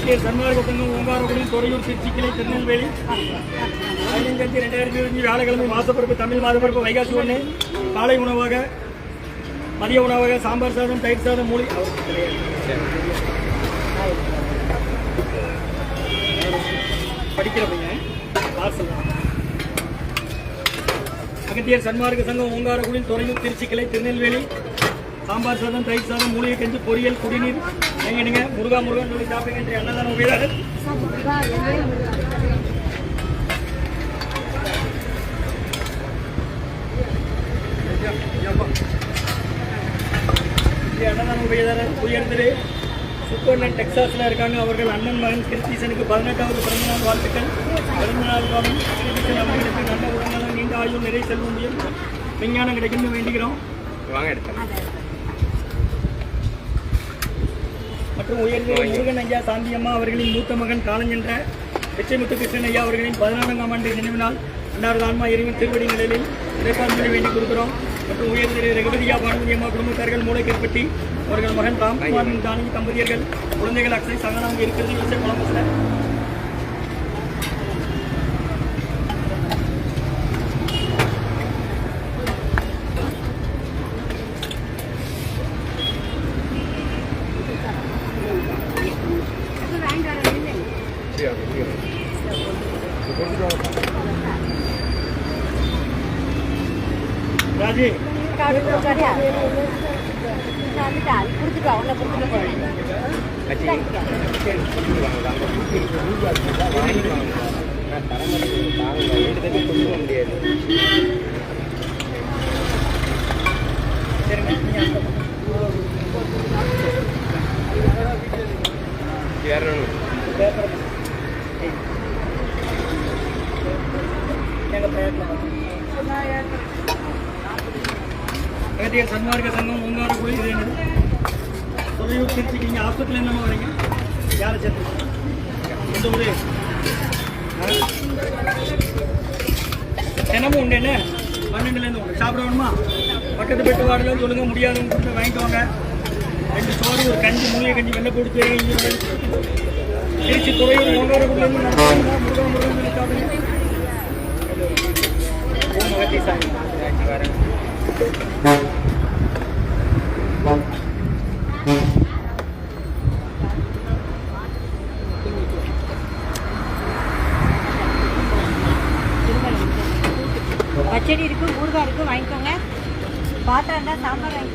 அகத்தியர் சன்மார்க்க சங்கம் ஓங்காரகுடி துறையூர் திருச்சிக்கிளை திருநெல்வேலி 15/5/2025 வியாழக்கிழமை மாசப்பிறப்பு தமிழ் மாதப்பிறப்பு வைகாசி 1 காலை உணவாக மதிய உணவாக சாம்பார் சாதம் தயிர் சாதம் மூலி படிக்கிற பையன் பார்சல் அகத்தியர் சன்மார்க்க சங்கம் ஓங்காரகுடி துறையூர் திருச்சிக்கிளை திருநெல்வேலி சாம்பார் சாதம் தயிர் சாதம் மூலிகை கஞ்சி பொரியல் குடிநீர் எங்க முருகா முருகன் சொல்லி சாப்பிடுங்க அன்னதானம் உபயோக அன்னதான உபயோக உயர்ந்தது சுப்பண்ணன் டெக்சாஸில் இருக்காங்க. அவர்கள் அண்ணன் மகன் கிருத்திசனுக்கு 18வது பிறந்தநாள் வாழ்த்துக்கள். பிறந்தநாள் காலம் கிருத்திசன் அவர்களுக்கு நல்ல உடல்நலம் நீண்ட ஆயுள் நிறை செல்வ முடியும் விஞ்ஞானம் கிடைக்கணும்னு வேண்டிக்கிறோம். மற்றும் உயர்ந்த முருகன் ஐயா சாந்தியம்மா அவர்களின் மூத்த மகன் காலஞ்சென்ற பிச்சைமுத்து கிருஷ்ணன் ஐயா அவர்களின் 14ஆம் ஆண்டு நினைவு நாள் அன்னாரது ஆன்மா இறைவன் திருவடி நிலையில் இறைப்பான்மை வேண்டி கொடுக்கிறோம். மற்றும் உயர்ந்த ரகுபதியா பானுமதி அம்மா குடும்பத்தார்கள் மூளைக்கற்பட்டி அவர்கள் மகன் ராம்குமாரின் தானி தம்பதியர்கள் குழந்தைகள் அக்ஷய் சங்கனாங்க இருக்கிறது விஷயம் கொலம்பஸ்ல ராஜி அகத்தியர் சன்மார்க்க சங்கம் ஓங்காரகுடி இது என்னது துறையூர் திருச்சிக்கு நீங்கள் ஹாஸ்பிட்டல் என்னமா வரீங்க? யாரை சேர்த்து எந்த ஊர் தினமும் உண்டு என்ன 12லேருந்து உண்டு சாப்பிட வேணுமா? பக்கத்து பெட்டு வாடலாம் சொல்லுங்க முடியாதுன்னு கொடுத்து வாங்கிட்டு வாங்க. 2 சோறு ஒரு கஞ்சி மூலிகை கஞ்சி வெள்ளை போட்டு திருச்சி துறையூர் ஓங்காரகுடிலேருந்து முருகன் முருகன் சொல்லி சாப்பிடுங்க. அகத்தி சாமி வரேன். பச்சடி இருக்கு ஊறுகாய் இருக்கு வாங்கிக்கோங்க. பாத்திரம் இருந்தால் சாம்பார் வாங்கிக்கோங்க.